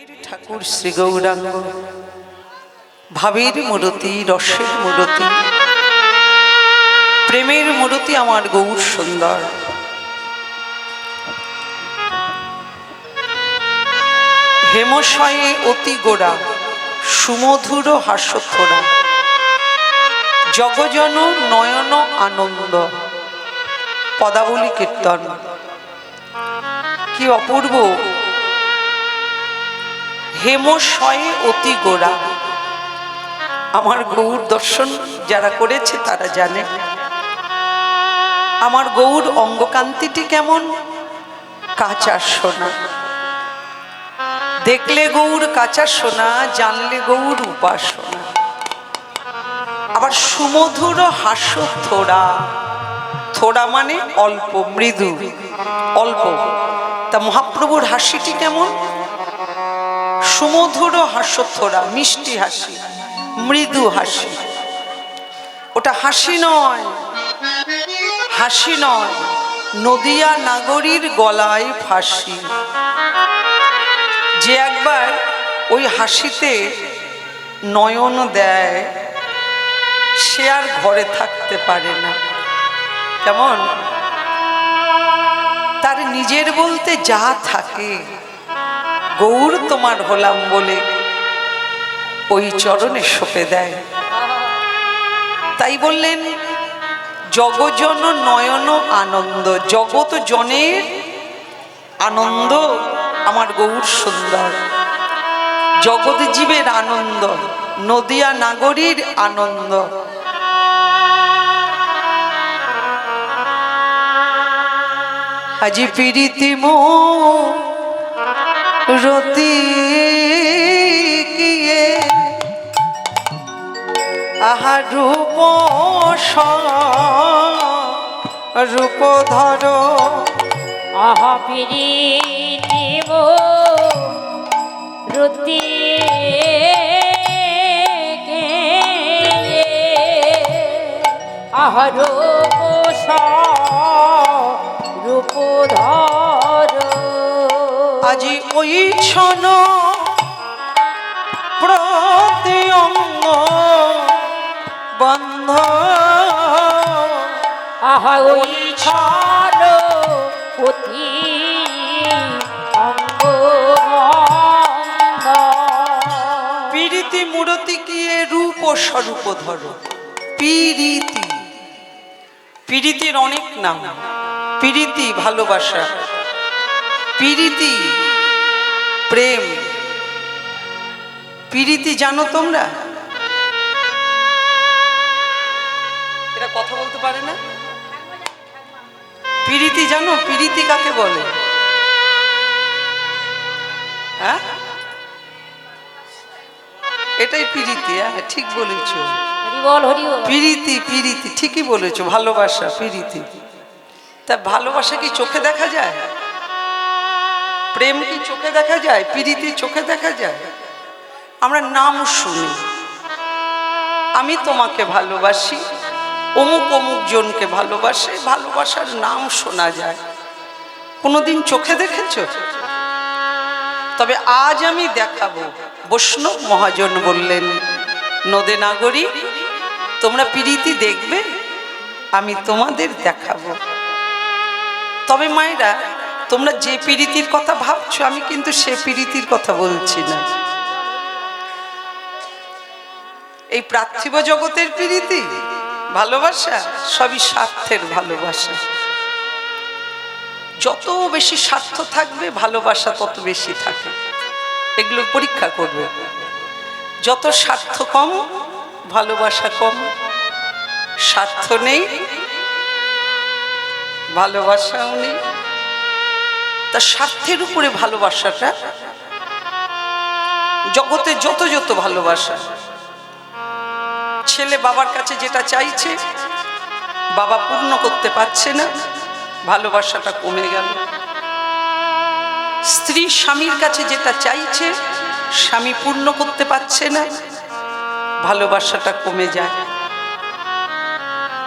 ঠাকুর শ্রী গৌরাঙ্গ ভাবের মূরতি, রসের মূরতি, প্রেমের মূরতি আমার গৌর সুন্দর। হেমশয়ে অতি গোড়া, সুমধুর হাস্যথোড়া, জগজন নয়ন আনন্দ। পদাবলী কীর্তন কি অপূর্ব! হেমশয়ে অতি গোড়া, আমার গৌর দর্শন যারা করেছে তারা জানে আমার গৌর অঙ্গকান্তিটি কেমন। কাঁচা সোনা, দেখলে গৌর কাঁচা সোনা, জানলে গৌর উপাসনা। আবার সুমধুর হাস্য থোড়া, থোড়া মানে অল্প, মৃদু, অল্প। তা মহাপ্রভুর হাসিটি কেমন? সুমধুর হাস্য থোড়া, মিষ্টি হাসি, মৃদু হাসি। ওটা হাসি নয়, হাসি নয়, নদিয়া নাগরীর গলায় ফাঁসি। যে একবার ওই হাসিতে নয়ন দেয় সে আর ঘরে থাকতে পারে না। কেমন? তার নিজের বলতে যা থাকে গৌর তোমার হলাম বলে ওই চরণে সঁপে দেয়। তাই বললেন জগজন নয়ন আনন্দ, জগৎ জনের আনন্দ আমার গৌর সুন্দর। জগৎ জীবের আনন্দ, নদিয়া নাগরীর আনন্দ। আজি প্রীতি রতি কিয়ে আহা রূপ রূপ ধর। আহা প্রীতি রতি আহা রূপ রূপ ধর। আজি ওই ক্ষণ প্রতি অঙ্গ বন্ধ। আহা ওই ক্ষণ প্রতি অঙ্গ বন্ধ। পীড়িতি মূরতি কিয়ে রূপ ও স্বরূপ ধর। পীড়িতি, পীড়িতির অনেক নাম। পীড়িতি ভালোবাসা, পীড়িতি প্রেম। পীড়িতি জানো তোমরা? এরা কথা বলতে পারে না। পীড়িতি জানো? পীড়িতি কাকে বলে? হ্যাঁ, এটাই পীড়িতি। হ্যাঁ, ঠিক বলেছ। পীড়িতি, পীড়িতি ঠিকই বলেছো। ভালোবাসা, পীড়িতি। তা ভালোবাসা কি চোখে দেখা যায়? প্রেম কি চোখে দেখা যায়? পীড়িতি চোখে দেখা যায়? আমরা নাম শুনি, আমি তোমাকে ভালোবাসি, অমুক অমুক জনকে ভালোবাসে, ভালোবাসার নাম শোনা যায়। কোনোদিন চোখে দেখেছ? তবে আজ আমি দেখাবো। বৈষ্ণব মহাজন বললেন, নদে নাগরী তোমরা পীড়িতি দেখবে, আমি তোমাদের দেখাবো। তবে মায়েরা, তোমরা যে পীড়িতির কথা ভাবছো আমি কিন্তু সে পীড়িতির কথা বলছি না। এই পার্থিব জগতের পীড়িতি ভালোবাসা সবই স্বার্থের ভালোবাসা। যত বেশি স্বার্থ থাকবে ভালোবাসা তত বেশি থাকে। এগুলো পরীক্ষা করবে। যত স্বার্থ কম ভালোবাসা কম। স্বার্থ নেই ভালোবাসাও নেই। তা স্বার্থের উপরে ভালোবাসাটা, জগতে যত যত ভালোবাসা। ছেলে বাবার কাছে যেটা চাইছে বাবা পূর্ণ করতে পারছে না, ভালোবাসাটা কমে গেল। স্ত্রী স্বামীর কাছে যেটা চাইছে স্বামী পূর্ণ করতে পারছে না, ভালোবাসাটা কমে যায়।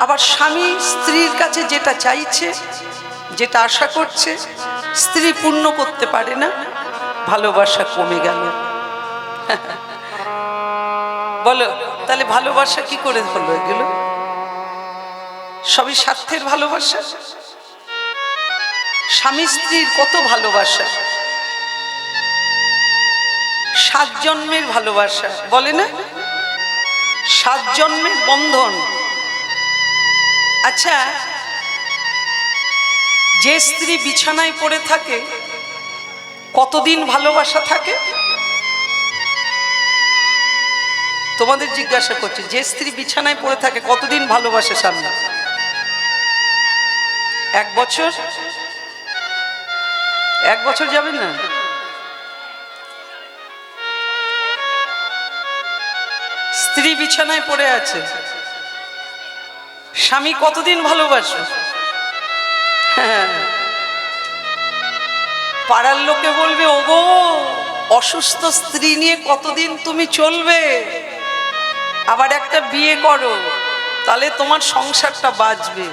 আবার স্বামী স্ত্রীর কাছে যেটা চাইছে, যেটা আশা করছে, স্ত্রী পূর্ণ করতে পারে না, ভালোবাসা কমে গেল। বলো তাহলে ভালোবাসা কি করে হলো? এগুলো সবই স্বার্থের ভালোবাসা। স্বামী স্ত্রীর কত ভালোবাসা, 7 জন্মের ভালোবাসা, বলে না 7 জন্মের বন্ধন। আচ্ছা, যে স্ত্রী বিছানায় পড়ে থাকে কতদিন ভালোবাসা থাকে? তোমাদের জিজ্ঞাসা করছি, যে স্ত্রী বিছানায় পড়ে থাকে কতদিন ভালোবাসে স্বামী? 1 বছর? 1 বছর যাবে না? স্ত্রী বিছানায় পড়ে আছে, স্বামী কতদিন ভালোবাসে? হ্যাঁ, পাড়ার লোকে বলবে, ওগো অসুস্থ স্ত্রী নিয়ে কতদিন তুমি চলবে? আবার একটা বিয়ে করো, তাহলে তোমার সংসারটা বাঁচবে।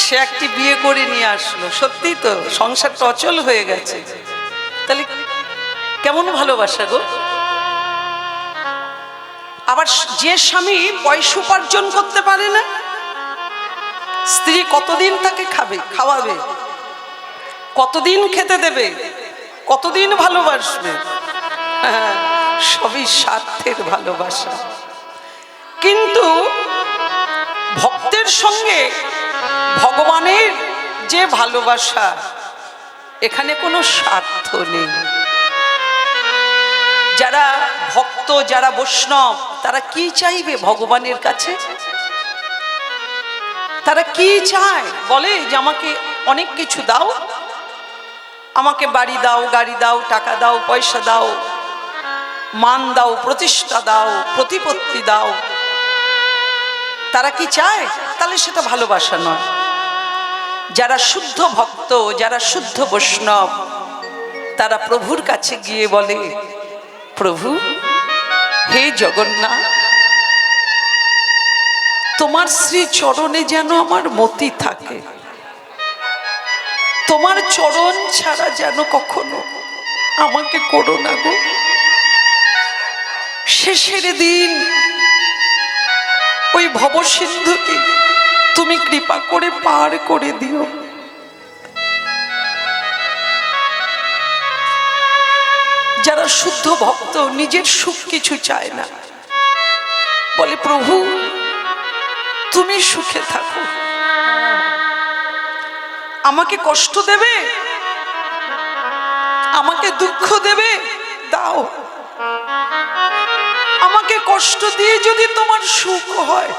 সে একটি বিয়ে করে নিয়ে আসলো, সত্যি তো সংসারটা অচল হয়ে গেছে। তাহলে কেমন ভালোবাসা গো? আবার যে স্বামী পয়সা উপার্জন করতে পারে না, স্ত্রী কতদিন তাকে খাওয়াবে, কতদিন খেতে দেবে, কতদিন ভালোবাসবে? সবই স্বার্থের ভালোবাসা। কিন্তু ভক্তের সঙ্গে ভগবানের যে ভালোবাসা, এখানে কোনো স্বার্থ নেই। যারা ভক্ত, যারা বৈষ্ণব, তারা কি চাইবে ভগবানের কাছে? তারা কি চায়? বলে যে আমাকে অনেক কিছু দাও, আমাকে বাড়ি দাও, গাড়ি দাও, টাকা দাও, পয়সা দাও, মান দাও, প্রতিষ্ঠা দাও, প্রতিপত্তি দাও। তারা কি চায়? তাহলে সেটা ভালোবাসা নয়। যারা শুদ্ধ ভক্ত, যারা শুদ্ধ বৈষ্ণব, তারা প্রভুর কাছে গিয়ে বলে, প্রভু হে জগন্নাথ, তোমার শ্রী চরণে যেন আমার মতি থাকে, তোমার চরণ ছাড়া যেন কখনো আমাকে করো না গো। শেষের দিন ওই ভবসিন্ধুকে তুমি কৃপা করে পার করে দিও। যারা শুদ্ধ ভক্ত, নিজের সুখ কিছু চায় না, বলে প্রভু তুমি সুখে থাকো, আমাকে কষ্ট দেবে, আমাকে দুঃখ দেবে, দাও। আমাকে কষ্ট দিয়ে যদি তোমার সুখ হয়,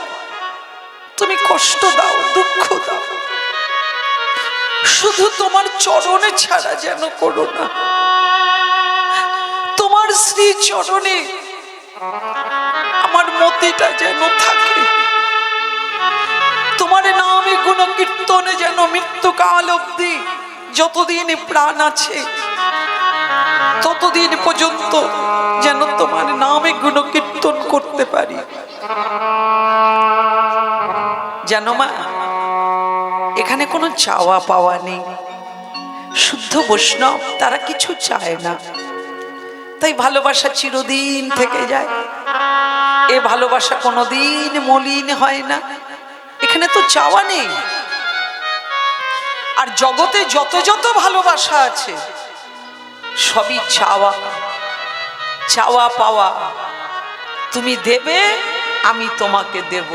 তুমি কষ্ট দাও, দুঃখ দাও, শুধু তোমার চরণে ছাড়া যেন করো না। তোমার শ্রী চরণে আমার মতিটা যেন থাকে, তোমার নামে গুণ কীর্তনে যেন মৃত্যুকাল অবধি, যতদিন প্রাণ আছে ততদিন পর্যন্ত যেন তোমার নামে গুণ কীর্তন করতে পারি। জানো মা, এখানে কোনো চাওয়া পাওয়া নেই। শুদ্ধ বৈষ্ণব তারা কিছু চায় না, তাই ভালোবাসা চিরদিন থেকে যায়। এ ভালোবাসা কোনোদিন মলিন হয় না। এখানে তো চাওয়া নেই। আর জগতে যত যত ভালোবাসা আছে সবই চাওয়া, চাওয়া পাওয়া। তুমি দেবে, আমি তোমাকে দেব।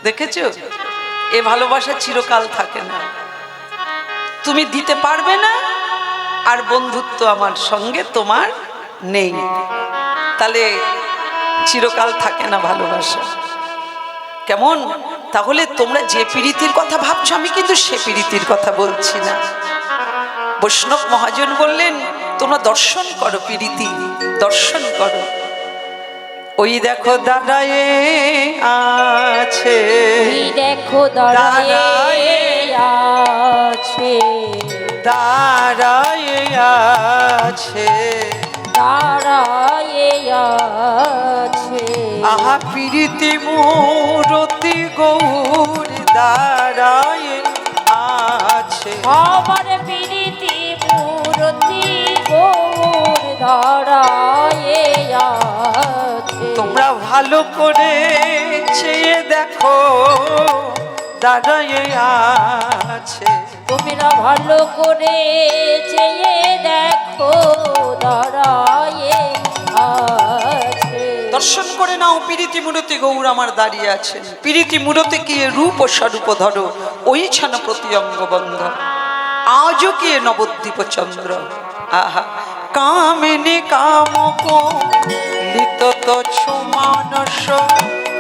দেখেছো, এ ভালোবাসা চিরকাল থাকে না। তুমি দিতে পারবে না, আর বন্ধুত্ব আমার সঙ্গে তোমার নেই, তাহলে চিরকাল থাকে না ভালোবাসা। কেমন? তাহলে তোমরা যে প্রীতির কথা ভাবছো, আমি কিন্তু সে প্রীতির কথা বলছি না। বৈষ্ণব মহাজন বললেন, তোমরা দর্শন করো, প্রীতি দর্শন করো। ওই দেখো দাঁড়ায়ে আছে, ওই দেখো দাঁড়ায়ে আছে, দাঁড়ায়ে আছে, দাঁড়ায়ে আছে। আহা প্রীতি মূরতি গৌর দাঁড়ায়ে আছে। আমার প্রীতি মূরতি গৌর দাঁড়ায়ে আছে। তোমরা ভালো করে চেয়ে দেখো দাঁড়ায়ে আছে। তোমরা ভালো করে চেয়ে দেখো দাঁড়ায়ে আছে। দর্শন করে নাও পিরিতি মূরতি গৌর আমার দাঁড়িয়ে আছেন। পিরিতি মূরতি কি রূপ ও স্বরূপ ধরো, ওই ছানা প্রতি অঙ্গ বন্ধ। আজও কি নবদ্বীপ চন্দ্র, আহা কামিনী কামক লিত তছু মানস।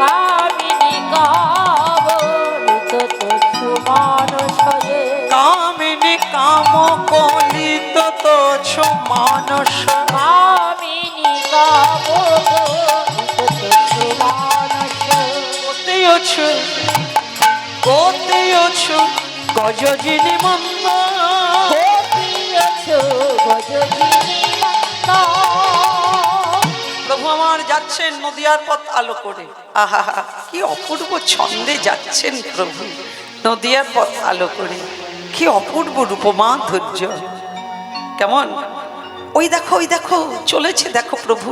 কামিনী কাবলিত তছু মানসয়ে। কামিনী কামক লিত তছু মানস। কামিনী কাবলিত তছু মানসয়ে। কোতেয়ছু কোতেয়ছু গজজিনি মন্দ। গোপিয়ছো গজজিনি মন্দ। প্রভু আমার যাচ্ছেন নদিয়ার পথ আলো করে। আহা কি অপূর্ব ছন্দে যাচ্ছেন প্রভু নদিয়ার পথ আলো করে। কি অপূর্ব রূপমাধুর্য। কেমন ওই দেখো চলেছে দেখো প্রভু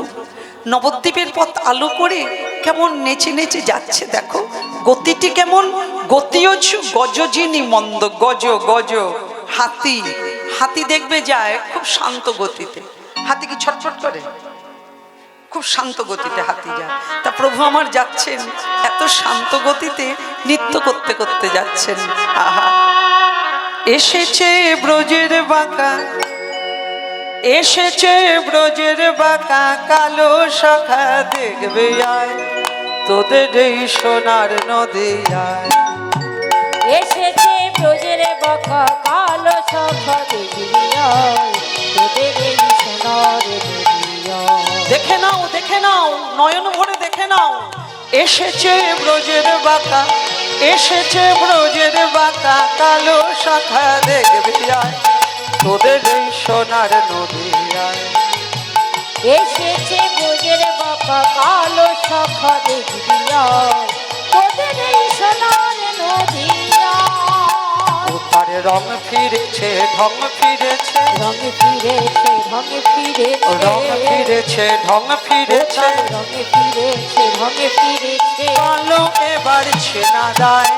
নবদ্বীপের পথ আলো করে কেমন নেচে নেচে যাচ্ছে দেখো। গতিটি কেমন, গতিয়ছু গজজিনি মন্দ। গজ গজ হাতি, হাতি দেখবে যায় খুব শান্ত গতিতে। হাতি কি ছটফট করে? খুব শান্ত গতিতে হাতি যায়। তা প্রভু আমার যাচ্ছেন এত শান্ত গতিতে, নৃত্য করতে করতে যাচ্ছেন। আহা এসেছে ব্রজের বাঁকা, এসেছে ব্রজের বাঁকা কালো শাখা দেখবে আয় তোদের এই সোনার নদিয়ায়। এসেছে ব্রজের বাঁকা কালো শাখা দেখবি আয় তোদের এই সোনার নদিয়ায়। দেখে নাও নয়ন ভরে দেখে নাও। এসেছে ব্রজের বাঁকা, এসেছে ব্রজের বাঁকা কালো শাখা দেখবে আয় তোদের এই সোনার নদিয়ায়। এসেছে ব্রজের বাঁকা কালো শাখা দেখবি আয় তোদের এই সোনার নদিয়ায়। তার রং ফিরেছে ঢং ফিরেছে, রঙ ফিরেছে ঢং ফিরেছে, রং ফিরেছে ঢং ফিরেছে। রঙ ফিরেছে ঢং ফিরেছে কালো এবার ছেনা দায়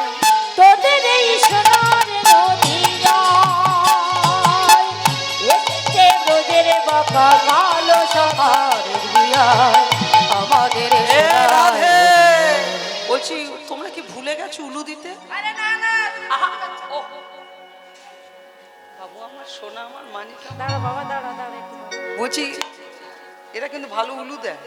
তোদের এই সোনার নদিয়ায়। এসেছে ব্রজের বাঁকা কালো শাখা দেখবি আয় আমাদের এই এ সোনার রাধে। নদিয়ায়। বলছি তোমরা কি ভুলে গেছো উলু দিতে? বাবু আমার সোনা আমার মানিকা। দাঁড়া বাবা দাঁড়া দাঁড়া একটু দাঁড়া। বলছি এরা কিন্তু ভালো উলু দেয়।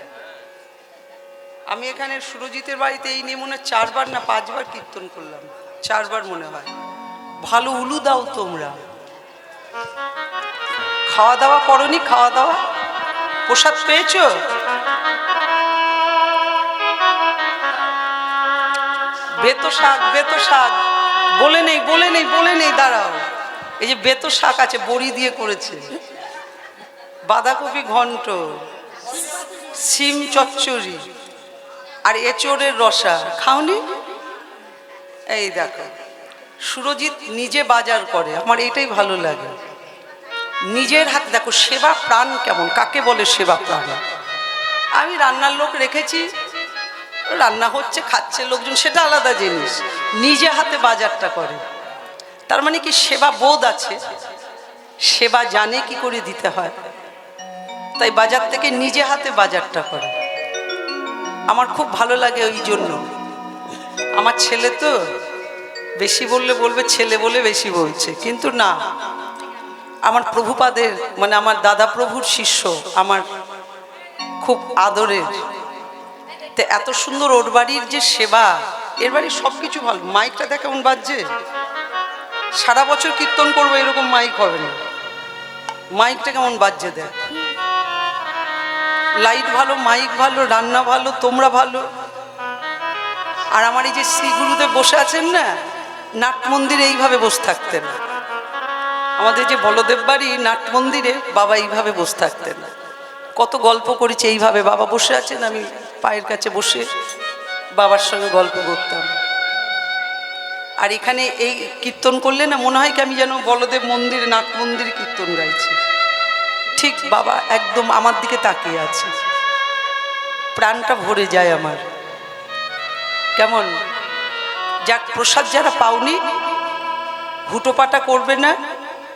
আমি এখানে সুরজিতের বাড়িতে এই নিয়ে মনে হয় 4 বার না 5 বার কীর্তন করলাম, 4 বার মনে হয়। ভালো উলু দাও তোমরা। খাওয়া দাওয়া করনি? খাওয়া দাওয়া প্রসাদ পেয়েছো? বেতো শাক, বেতো শাক বলে নেই দাঁড়াও। এই যে বেতো শাক আছে বড়ি দিয়ে করেছে, বাঁধাকপি ঘন্ট, সিম চচ্চড়ি আর এঁচোড়ের রসা। খাওনি? এই দেখো সুরজিৎ নিজে বাজার করে, আমার এটাই ভালো লাগে। নিজের হাতে দেখো সেবা প্রাণ কেমন, কাকে বলে সেবা প্রাণ। আমি রান্নার লোক রেখেছি, রান্না হচ্ছে খাচ্ছে লোকজন, সেটা আলাদা জিনিস। নিজে হাতে বাজারটা করে, তার মানে কি সেবা বোধ আছে, সেবা জানে কি করে দিতে হয়। তাই বাজার থেকে নিজে হাতে বাজারটা করে। আমার খুব ভালো লাগে ওই জন্য। আমার ছেলে তো বেশি বললে বলবে ছেলে বলে বেশি বলছে, কিন্তু না, আমার প্রভুপাদের মানে আমার দাদা প্রভুর শিষ্য, আমার খুব আদরের। তো এত সুন্দর ওর বাড়ির যে সেবা, এর বাড়ির সব কিছু ভালো। মাইকটা দেখ কেমন বাজছে, সারা বছর কীর্তন করবো এরকম মাইক হবে না। মাইকটা কেমন বাজছে দেখ, লাইট ভালো, মাইক ভালো, রান্না ভালো, তোমরা ভালো। আর আমার এই যে শ্রী গুরুদেব বসে আছেন না, নাট মন্দিরে এইভাবে বসে থাকতেন। আমাদের যে বলদেব বাড়ি নাট মন্দিরে বাবা এইভাবে বসে থাকতেন। কত গল্প করেছি এইভাবে, বাবা বসে আছেন, আমি পায়ের কাছে বসে বাবার সঙ্গে গল্প করতাম। আর এখানে এই কীর্তন করলে না মনে হয় কি আমি যেন বলদেব মন্দিরে নাট মন্দিরে কীর্তন গাইছি। ঠিক বাবা একদম আমার দিকে তাকিয়ে আছে, প্রাণটা ভরে যায় আমার। কেমন যাক, প্রসাদ যারা পাওনি হুটোপাটা করবে না।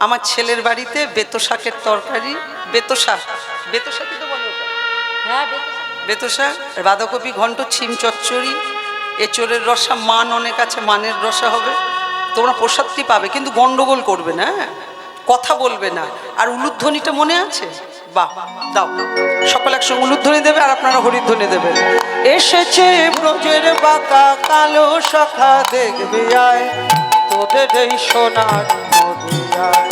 আমার ছেলের বাড়িতে বেতো শাকের তরকারি, বেতো শাক, বেতো শাকই তো বলো ওটা? হ্যাঁ, বেতো শাক, বাঁধাকপি ঘন্ট, ছিম চচ্চড়ি, এঁচড়ের রসা, মান অনেক আছে, মানের রসা হবে। তোমরা প্রসাদটি পাবে, কিন্তু গন্ডগোল করবে না, কথা বলবে না। আর উলুধ্বনিটা মনে আছে? বাহ, দাও সকল একসঙ্গে উলুধ্বনি দেবে আর আপনারা হরিধ্বনি দেবেন। এসেছে ব্রজের বাঁকা কালো শাখা, দেখবে আয় তোদের এই সোনার নদিয়ায়।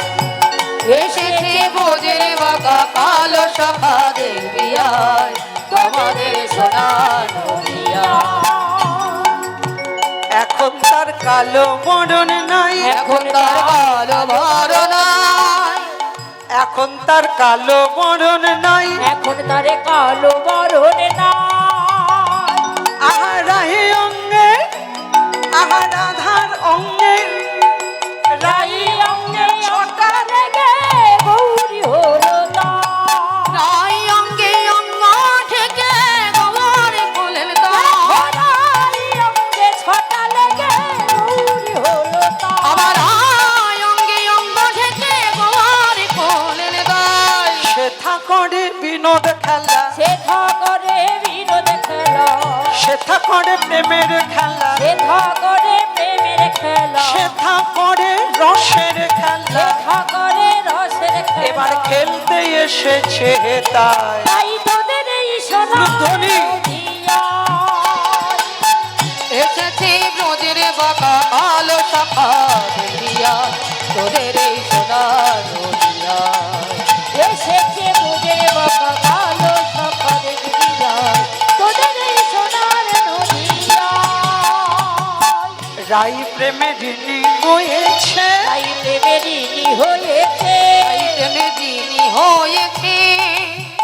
এসেছে ব্রজের বাঁকা কালো শাখা, দেখবি আয় তোমাদের সোনার নদিয়া। এখন তার কালো বরণ নাই, এখন তার কালো বরণ নাই, এখন তার কালো বরণ নাই, এখন তারে কালো বরণ নাই। আহারাহে অঙ্গে, আহার আধার অঙ্গে, রাই অঙ্গে ছটা লেগে গৌরী হলো তার। রাই অঙ্গে অঙ্গ থেকে গৌরী হলেন তার। রাই অঙ্গে ছটা লেগে গৌরী হলো তার। আবার রাই অঙ্গে অঙ্গ থেকে গৌরী হলেন তার। সেথা করে বিনোদ খেলা, সেথা করে বিনোদ খেলা, সেথা করে প্রেমের খেলা, সেথা করে প্রেমের খেলা, সেথা করে রসের খেলা। সেথা করে রসের খেলা। এবার খেলতে এসেছে তাই। তাই তোদের এই সোনার ধ্বনি। নদিয়ায় এসেছে ব্রজের বাঁকা কালো শাখা, দেখবি আয় তোদের এই সোনার নদিয়ায়। এসেছে ব্রজের বাঁকা কালো শাখা, দেখবি আয় তোদের এই সোনার নদিয়ায়। রাই প্রেমে ঋণী হয়েছে, তাই প্রেমের ঋণী হয়েছে, তাই প্রেমের ঋণী হয়েছে,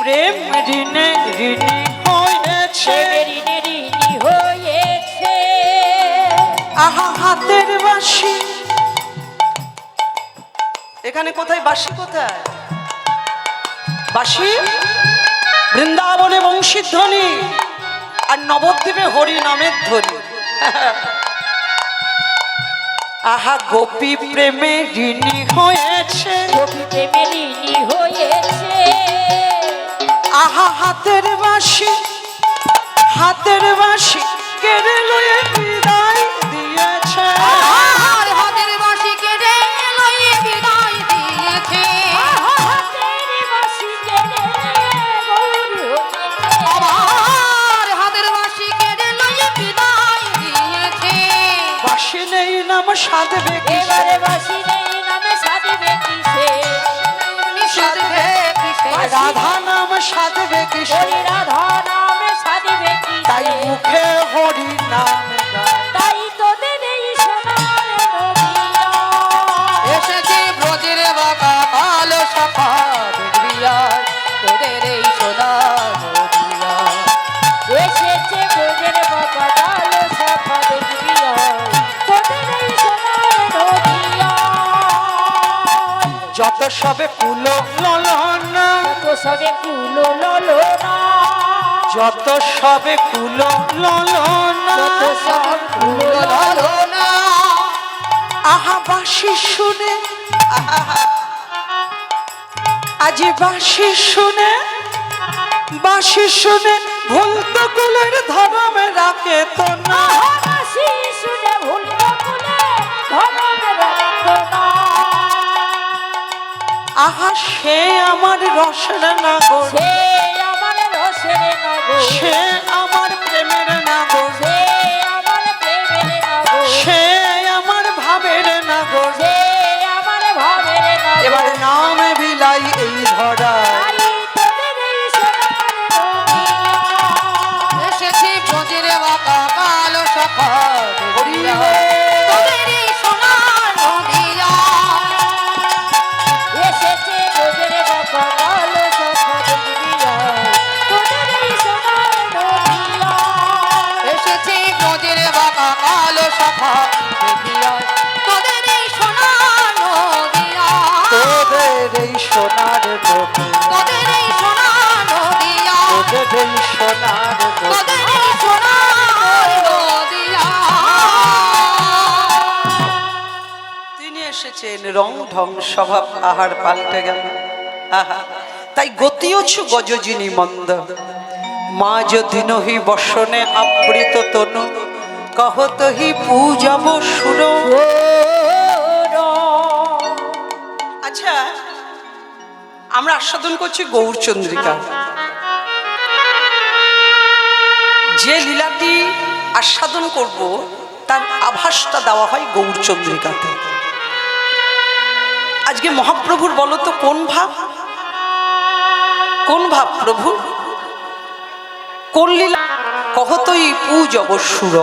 প্রেম ঋণে ঋণী হয়েছে। প্রেমের ঋণে ঋণী হয়েছে। আহা হাতের বাঁশি, এখানে কোথায় বাঁশি, কোথায় বাঁশি? বৃন্দাবনে বংশীর ধ্বনি আর নবদ্বীপে হরি নামের ধ্বনি। আহা গোপী প্রেমে ঋণী হয়েছে, গোপী প্রেমে ঋণী হয়েছে। আহা হাতের বাঁশি, হাতের বাঁশি কেড়ে লয়ে বিদায় দিয়েছে। আর হাতের বাঁশি কেড়ে লয়ে বিদায় দিয়েছে। হাতের বাঁশি কেড়ে গৌরী হয়েছে। আবার হাতের বাঁশি কেড়ে লয়ে বিদায় দিয়েছে। বাঁশি নেই নাম সাধবে কিসে, এবারে বাঁশি নেই নামে সাধবে কিসে, সাধবে কিসে। রাধা নাম সাধবে কিসে, হরি রাধা নামে সাধবে কিসে। তাই মুখে হরি নাম গায়। তাই তোদের এই সোনার নদিয়া এসেছে ব্রজের বাঁকা কালো শাখা, দেখবি আয় তোদের এই সোনার নদিয়া। এসেছে ব্রজের বাঁকা কালো শাখা, দেখবি আয় তোদের এই সোনার নদিয়া। যত সবে কুলো ললনা, কত সবে কুলো ললনা, যত সবে কুলো ললনা, কত সবে কুলো ললনা। আহা বাঁশি শুনে, আজি বাঁশি শুনে, বাঁশি শুনে ভুলতো কুলের ধর্মে রাখে তো না। বাঁশি শুনে ভুলতো কুলে ধর্মে রাখে না। আহা সে আমার রসের নাগর, সে আমার রসের নগর, সে আমার প্রেমের নাগর, সে আমার প্রেমের নগর, সে আমার ভাবের নাগর। সে আমার ভাবের নগর। এবার নামে বিলাই এই ধরা, তাই তোদের এই সোনার নদিয়া এসেছে ব্রজের বাঁকা কালো শাখা, হরি তোদের এই সোনার নদিয়া। এসেছে ব্রজের বাঁকা কালো শাখা, দেখবি আয় তোদের এই সোনার নদিয়া। এসেছে ব্রজের বাঁকা কালো শাখা, দেখবি আয় তোদের এই সোনার নদিয়া। তোদের এই সোনার নদী, তোদের এই সোনা নদিয়া, তোদের এই সোনার নদী। তোদের এই সোনার নদিয়া। তিনি এসেছেন, রং ঢং স্বভাব আহার পাল্টে গেল। আহা, তাই গতিওছু গজজিনী মন্দ, মা যদি নহি বসনে আবৃত তনু, কহত হি পূজব সুর। আচ্ছা, আমরা আস্বাদন করছি গৌরচন্দ্রিকা। যে লীলাটি আস্বাদন করব তার আভাসটা দেওয়া হয় গৌরচন্দ্রিকাতে। আজকে মহাপ্রভুর বলো তো কোন ভাব, কোন ভাব প্রভু, কোন লীলা? কহতই পূজব সুর।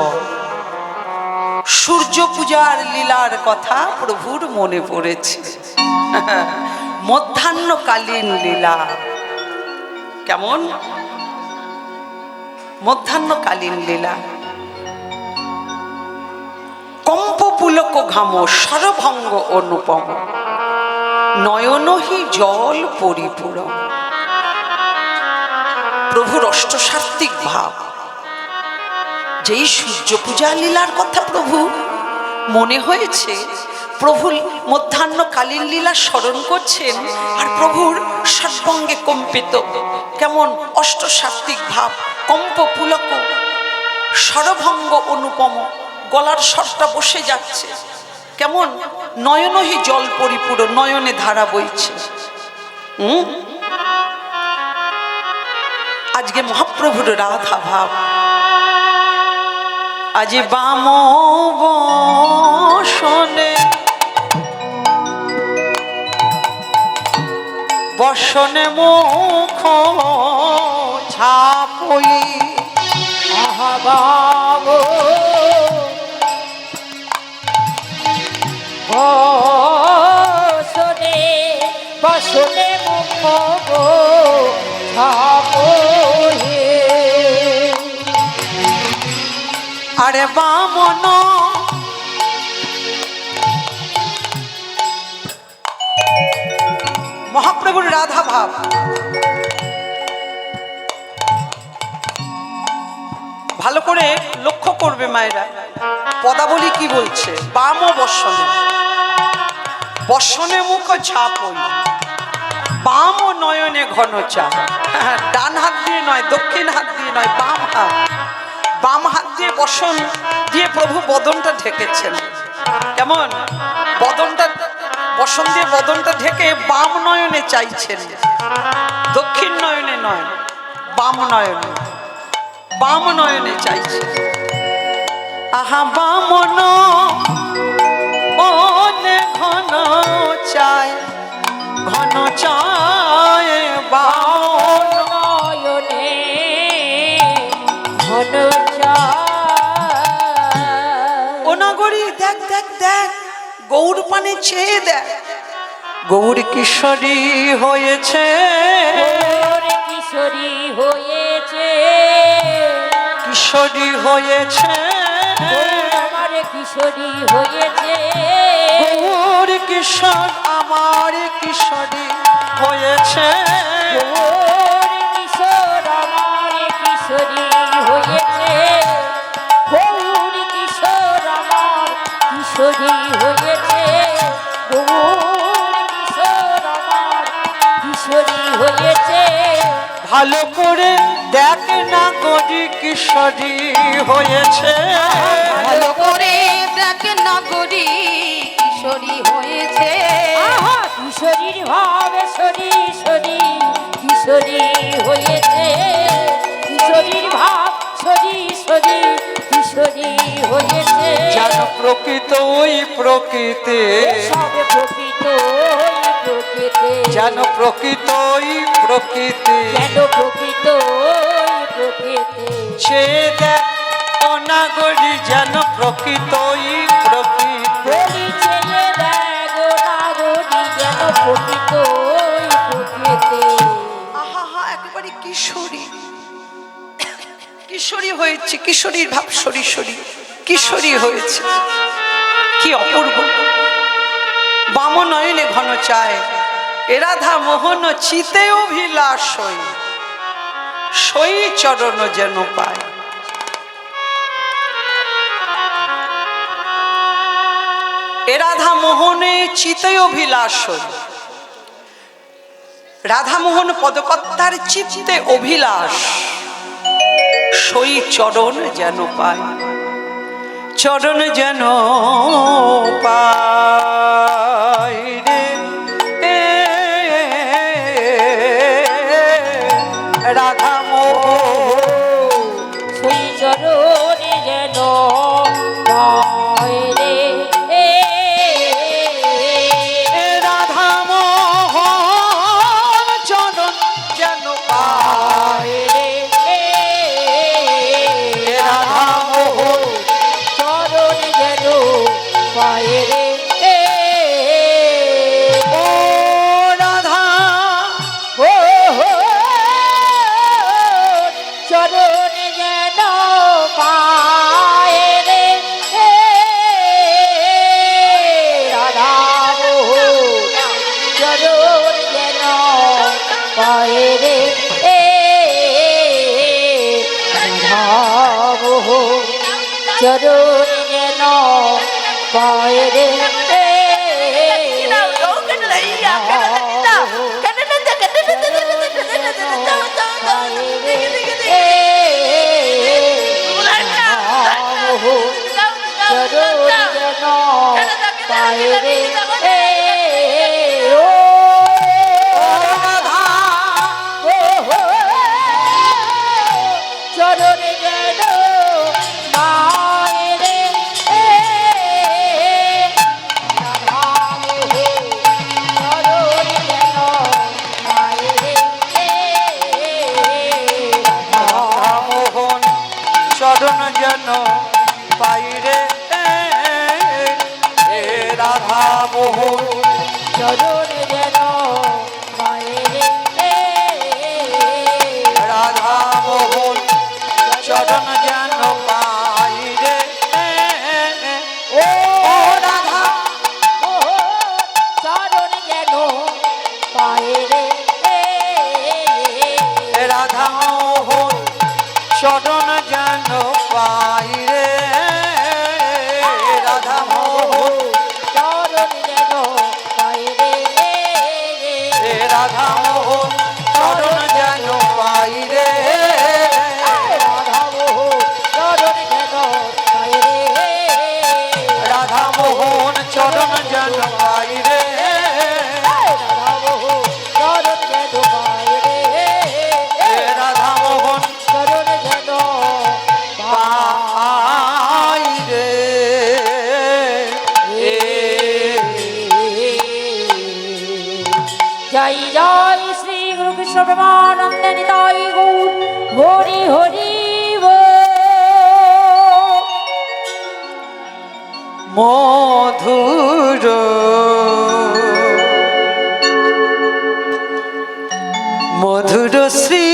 সূর্য পূজার লীলার কথা প্রভুর মনে পড়েছে। মধ্যাহ্নকালীন লীলা কেমন? মধ্যাহ্নকালীন লীলা। কম্পপুলক ঘাম সরভঙ্গ অনুপম, নয়নহি জল পরিপূরণ। প্রভুর অষ্টসাত্ত্বিক ভাব। যেই সূর্য পূজা লীলার কথা প্রভু মনে হয়েছে, প্রভু মধ্যাহ্নকালীন লীলা স্মরণ করছেন, আর প্রভুর সর্বাঙ্গে কম্পিত কেমন অষ্টসাত্ত্বিক ভাব। কম্প পুলক, স্বরভঙ্গ অনুপম, গলার স্বরটা বসে যাচ্ছে কেমন? নয়নহি জল পরিপূরণ, নয়নে ধারা বইছে। আজকে মহাপ্রভুর রাধা ভাব। আজ বাম বসনে, বসনে মুখ ছাপই। আহা বাবু বসনে, বসনে মুখ ছাপই। আরে বামন মহাপ্রভুর রাধা ভাব। ভালো করে লক্ষ্য করবে মায়েরা, পদাবলী কি বলছে? বাম বসনে, বসনে মুখ ছাপই, বাম নয়নে ঘন চা। ডান হাত দিয়ে নয়, দক্ষিণ হাত দিয়ে নয়, বাম হাত। বাম হাত দিয়ে বসন দিয়ে প্রভু বদনটা ঢেকেছেন। কেমন? বদনটা, বসন দিয়ে বদনটা ঢেকে বাম নয়নে চাইছেন, দক্ষিণ নয়নে নয়, বাম নয়নে, বাম নয়নে চাইছে। আহা বামন মনে ঘন চায়, ঘন চায় বাম নয়নে ঘন চায়। ও নগরী দেখ দেখ দেখ, গৌর পানে চেয়ে দেখ, গৌর কিশোরী হয়েছে, গৌর কিশোরী হয়েছে, কিশোরী হয়েছে, আমার কিশোরী হয়েছে। গৌর কিশোর আমার কিশোরী হয়েছে, গৌর কিশোর আমার কিশোরী হয়েছে, গৌর কিশোর আমার কিশোরী হয়েছে, গৌর কিশোর আমার কিশোরী হয়েছে। ভালো করে দেখ না গৌরী কিশোরী হয়েছে, ভালো করে দেখ না গৌরী কিশোরী হয়েছে। কিশোরীর ভাবে শরী শরী কিশোরী হয়েছে, কিশোরীর ভাব শরী শরী কিশোরী হয়েছে। যেন প্রকৃত ওই প্রকৃতি, সবে প্রকৃত ওই প্রকৃতি, যেন প্রকৃত ওই প্রকৃতি, যেন প্রকৃত ওই প্রকৃতি। সে দেখ ও নাগরী যেন প্রকৃত ওই প্রকৃতি। বলি ছেলে দেখ নাগরী যেন প্রকৃত ওই প্রকৃতি। আহা একেবারে কিশোরী, কিশোরী হয়েছে, কিশোরীর ভাব সরি সরি, কিশোরী হয়েছে। কি অপূর্ব! বাম নয়নে ঘন চায়, এ রাধা মোহন চিতে অভিলাষ সই চরণ যেন পায়। এ রাধা মোহনে চিতে অভিলাষ রাধা মোহন পদকর্তার চিত্তে অভিলাষ সই চরণ যেন পায়, চরণ যেন পায় রে রাধা মোহন সই চরণ যেন পায় রে রাধা মোহন চরণ যেন পায় রে রাধা মোহন চরণ যেন পায় রে ও রাধা ও চরণ যেন পায় রে রাধা চরণ যেন পায় রে রাধা চরণ যেন পায় রে চরণ যেন পায় রে মোহন চরণ যেন পাইরে রাধা মোহন চরণ যেন পায় রে রাধা মোহন চরণ যেন পাইরে ও রাধা চরণ যেন পায় রে রাধা মোহন চরণ যেন পাইরে রাধা মোহন চরণ যেন পায় রে রাধা মোহন চরণ যেন পাইরে রাধা মোহন চরণ যেন পায় রে রাধা মোহন চরণ যেন পাইরে রাধা মোহন চরণ রাধা মোহন যেন পায় রে চরণ যেন পাইরে জয় জয় শ্রী গুরু কৃষ্ণ প্রেমানন্দ নিতাই গৌর হরি হরি মধুর মধুর শ্রী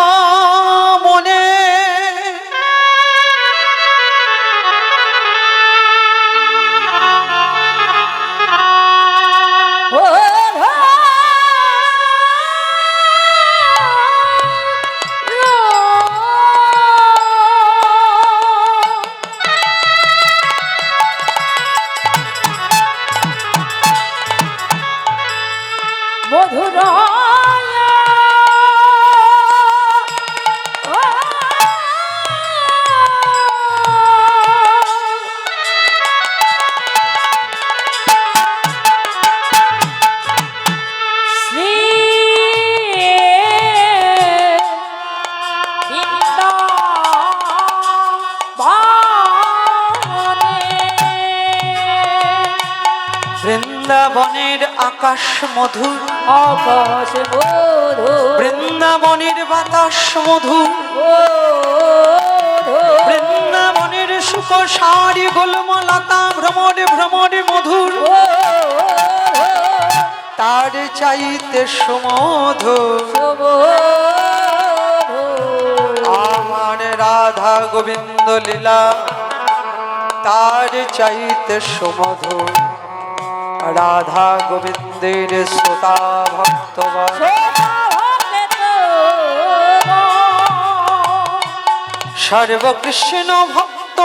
বৃন্দাবনে বৃন্দাবনের আকাশ মধুর, আকাশ মধুর, বৃন্দাবনের বাতাস মধুর, বৃন্দাবনের সুকোষারি গুল্মলতা ভ্রমরে ভ্রমরে মধুর, তার চাইতে সুমধুর আমার রাধা গোবিন্দ লীলা। তার চাইতে সুমধুর রাধা গোবিন্দের শ্রোতা ভক্তগণ সর্বকৃষ্ণ ভক্ত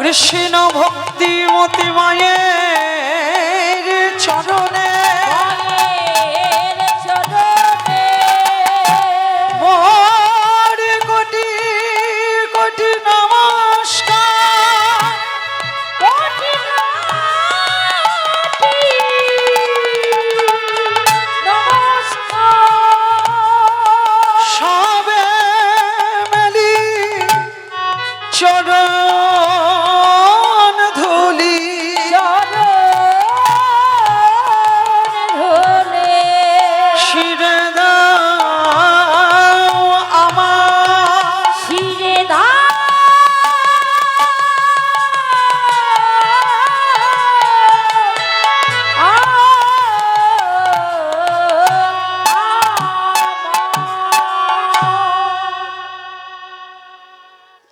কৃষ্ণ ভক্তিমতি মায়ের চরণে মোর কোটি কোটি নমস্কার সবে মেলি চরণ ধুলি শিরে দাও আমার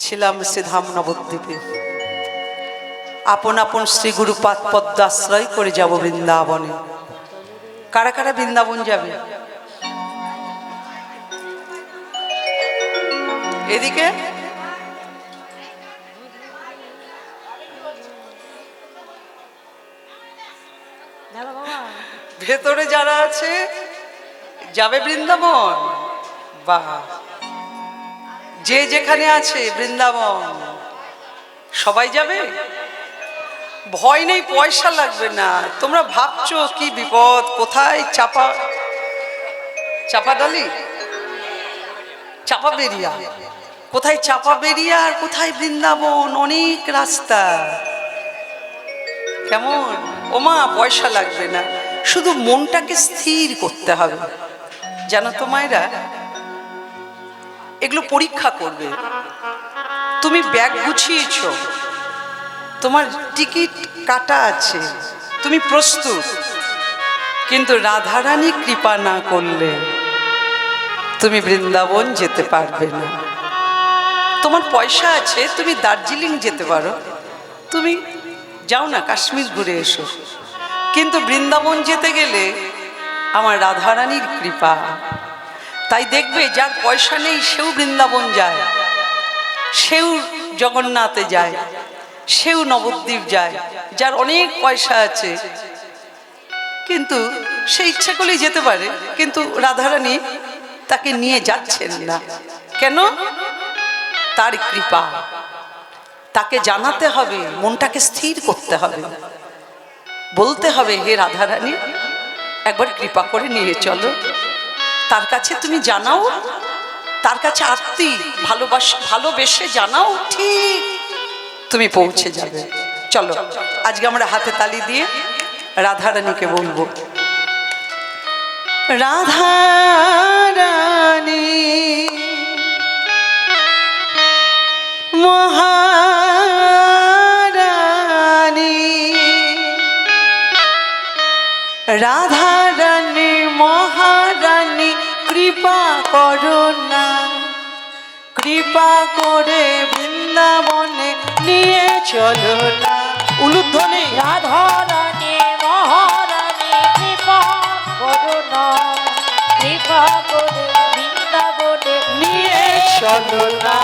ছিলাম শ্রীধাম নবদ্বীপে আপন আপন শ্রী গুরুপাদ পদ্মাশ্রয় করে যাব বৃন্দাবনে। কারা কারা বৃন্দাবন যাবে? এদিকে ভেতরে যারা আছে যাবে বৃন্দাবন। বাহ, যে যেখানে আছে বৃন্দাবন সবাই যাবে, ভয় নেই, পয়সা লাগবে না। তোমরা ভাবছো কি বিপদ, কোথায় চাপাডালি চাপা বেরিয়া, কোথায় চাপা বেরিয়া আর কোথায় বৃন্দাবন, অনেক রাস্তা। কেমন ওমা, পয়সা লাগবে না, শুধু মনটাকে স্থির করতে হবে। জানো তো মায়েরা, এগুলো পরীক্ষা করবে। তুমি ব্যাগ গুছিয়েছ, তোমার টিকিট কাটা আছে, তুমি প্রস্তুত, কিন্তু রাধারানী কৃপা না করলে তুমি বৃন্দাবন যেতে পারবে না। তোমার পয়সা আছে, তুমি দার্জিলিং যেতে পারো, তুমি যাও না, কাশ্মীর ঘুরে এসো, কিন্তু বৃন্দাবন যেতে গেলে আমার রাধারানীর কৃপা। তাই দেখবে যার পয়সা নেই সেও বৃন্দাবন যায়, সেও জগন্নাথে যায়, সেও নবদ্বীপ যায়। যার অনেক পয়সা আছে কিন্তু সে ইচ্ছা করলেই যেতে পারে, কিন্তু রাধারানী তাকে নিয়ে যাচ্ছেন না। কেন? তার কৃপা। তাকে জানাতে হবে, মনটাকে স্থির করতে হবে, বলতে হবে হে রাধারানী একবার কৃপা করে নিয়ে চলো। তার কাছে তুমি জানাও, তার কাছে আরতি ভালোবেসে জানাও, ঠিক তুমি পৌঁছে যাবে। চলো আজকে আমরা হাতে তালি দিয়ে রাধারানীকে বলবো, রাধারানী মহারানী, রাধারানী মহারানী কৃপা করো না, কৃপা করে বৃন্দাবনে নিয়ে চলো না। উলুধ্বনি রাধারানী মহারানী কৃপা করো না, কৃপা করে বৃন্দাবনে নিয়ে চলো না।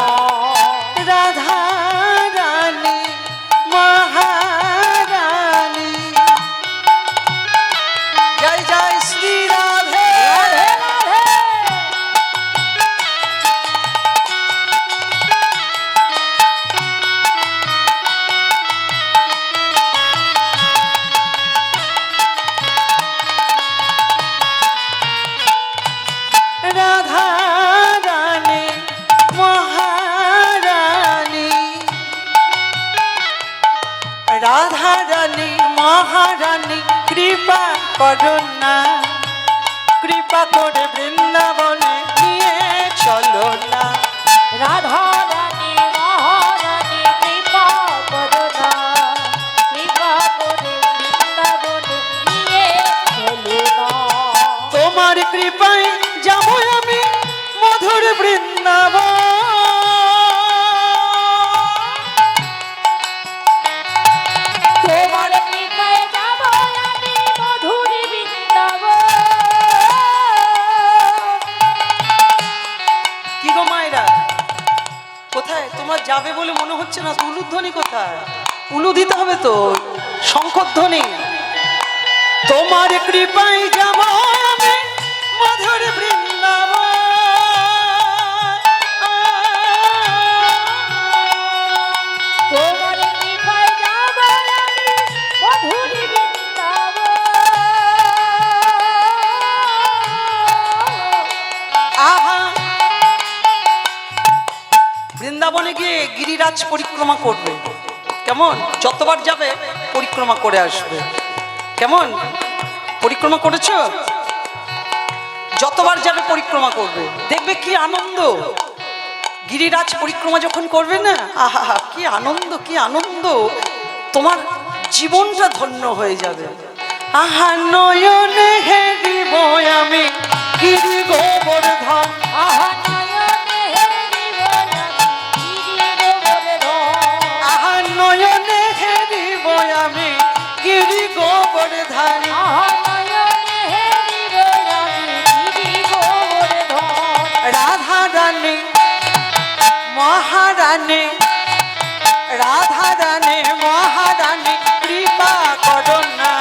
রাধারানী মহারানী, জয় জয় শ্রী রাধে রাধে রাধে। রাধারানী মহারানী, রাধারানী মহারানী কৃপা করো না, কৃপা করে বৃন্দাবনে নিয়ে চলো না। রাধারানী মহারানী কৃপা করো না, কৃপা করে বৃন্দাবনে নিয়ে চলো না। তোমার কৃপায় যাবো আমি মধুর বৃন্দাবন, হচ্ছে না তো, উলুধ্বনি কোথায়? উলু দিতে হবে তো, শঙ্খধ্বনি। তোমার কৃপায় যাব আমি মধুর বৃন্দাবন, তোমার কৃপায় যাব আমি মধুর বৃন্দাবন। আহা, বৃন্দাবনে গিয়ে গিরিরাজ পরিক্রমা করবে। কেমন? যতবার যাবে পরিক্রমা করে আসবে। কেমন? পরিক্রমা করেছো? যতবার যাবে পরিক্রমা করবে, দেখবে কি আনন্দ। গিরিরাজ পরিক্রমা যখন করবে না, আহা কি আনন্দ, কি আনন্দ, তোমার জীবনটা ধন্য হয়ে যাবে। আহা নয়নে হেরিব আমি গিরি গোবর্ধন, আহা নয়নে হেরিব আমি গিরি গোবর্ধন। আহা নয়নে হেরিব আমি গিরি গোবর্ধন। আহা নয়নে হেরিব আমি গিরি গোবর্ধন। রাধা রানী মহারানী, রাধা রানী মহারানী কৃপা করো না,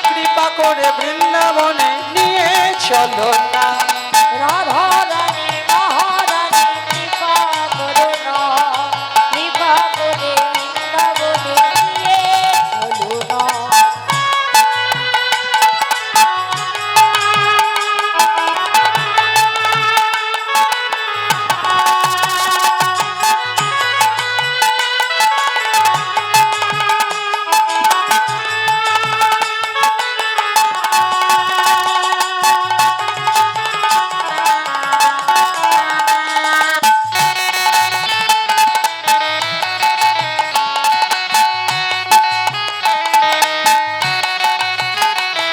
কৃপা করে বৃন্দাবনে নিয়ে চলো না। রাধা রানী মহারানী কৃপা করো না, কৃপা করে বৃন্দাবনে নিয়ে চলো না।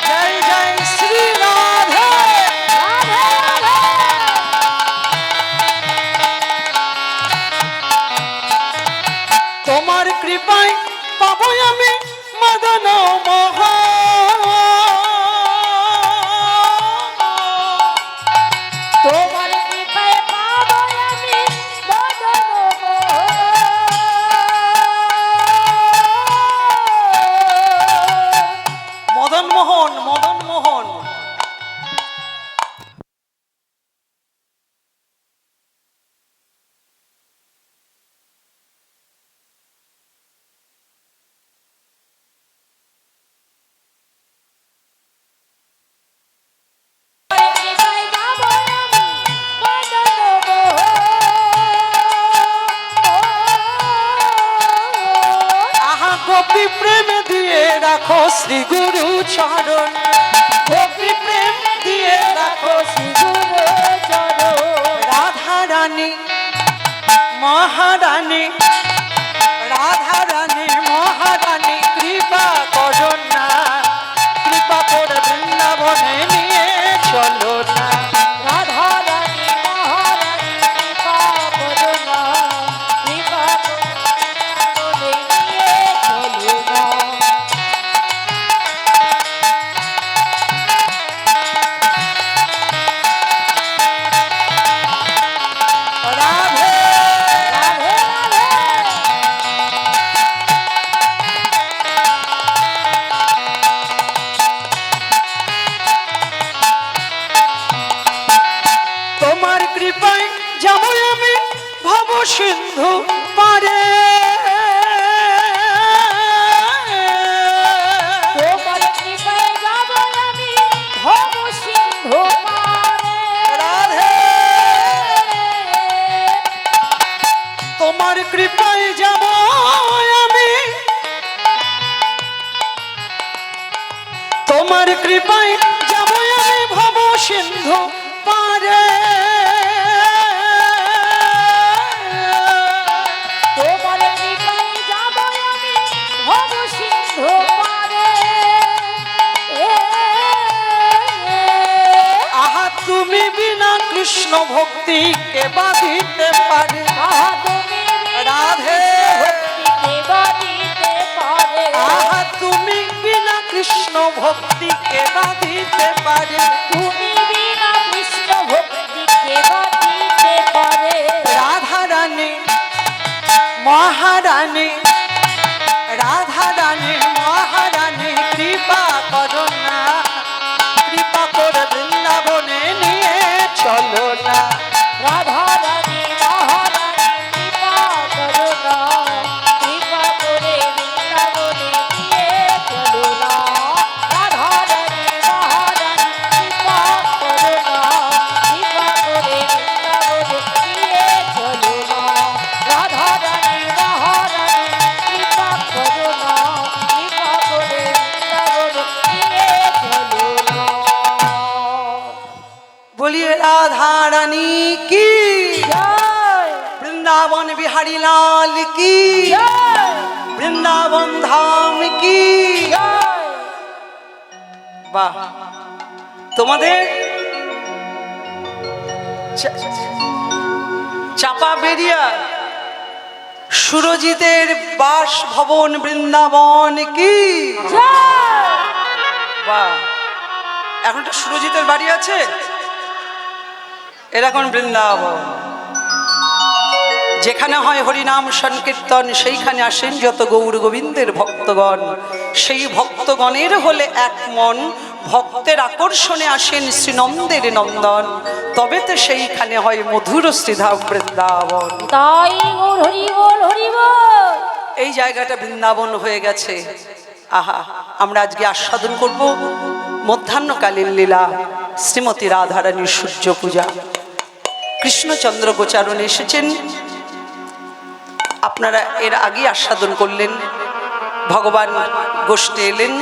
জয় জয় শ্রী রাধে। রাধে রাধে। তোমার কৃপায় পাবো আমি মদন মোহন, তোমার কৃপায় পাবো আমি মদন মোহন। মদন মোহন, মদন মোহন। কৃপায় যাবো আমি মদন মোহন। আহা গোপী প্রেম দিয়ে রাখো শ্রী গুরু চরণ, গোপী প্রেম দিয়ে রাখো শ্রী গুরু চরণ। রাধা রানী মহারানী, রাধা রানী মহারানী কৃপা করো না, কৃপা করে বৃন্দাবনে নিয়ে চলো না। রাধা রানী মহারানী কৃপা করো না, কৃপা করে নিয়ে চলো না। রাধে রাধে রাধে। তোমার কৃপায় যাব আমি ভব সিন্ধু পারে, তোমার কৃপায় যাবো আমি ভব সিন্ধু পারে। রাধে তোমার কৃপায় যাব আমি, তোমার কৃপায় যাব আমি ভব সিন্ধু পারে। তোমার কৃপায় যাবো আমি ভব সিন্ধু পারে। আহা তুমি বিনা কৃষ্ণ ভক্তি কে বাঁধিতে পারে। আহা তুমি রাধে ভক্তিকে বাঁধিতে পারে। আহা তুমি বিনা কৃষ্ণ ভক্তি কে বাঁধিতে পারে। তুমি বিনা কৃষ্ণ ভক্তিকে বাঁধিতে পারে। রাধা রানী মহারানী রাধা রানী মহারানী কৃপা করো না, কৃপা করে বৃন্দাবনে নিয়ে চলো না। রাধা রানী মহারানী কৃপা করো না, কৃপা করে বৃন্দাবনে নিয়ে চলো না। রাধা রানী মহারানী কৃপা করো না, কৃপা করে বৃন্দাবনে নিয়ে চলো না। রাধা রানী মহারানী কৃপা করো না, কৃপা করে বৃন্দাবনে নিয়ে চলো না। বলিয়ে রাধা রানী কি, বৃন্দাবন বিহারী লাল কি, বৃন্দাবন ধাম কি। বাহ, তোমাদের চাপা বেরিয়া সুরজিতের বাসভবন বৃন্দাবন কি। বাহ, এখন তো সুরজিতের বাড়ি আছে, এরকম বৃন্দাবন যেখানে হয় হরিনাম সংকীর্তন, সেইখানে আসেন যত গৌর গোবিন্দের ভক্তগণ। সেই ভক্তগণের হলে এক মন, ভক্তের আকর্ষণে আসেন শ্রীনন্দের নন্দন। তবে তো সেইখানে হয় মধুর শ্রীধাম বৃন্দাবন। তাই গৌর হরি বল হরি বল। এই জায়গাটা বৃন্দাবন হয়ে গেছে। আহা, আমরা আজকে আস্বাদন করব মধ্যাহ্নকালীন লীলা, শ্রীমতী রাধারানীর সূর্য পূজা। কৃষ্ণচন্দ্র গোচারণে এসেছেন, আপনারা এর আগে আস্বাদন করলেন। ভগবান গোষ্ঠে এলেন,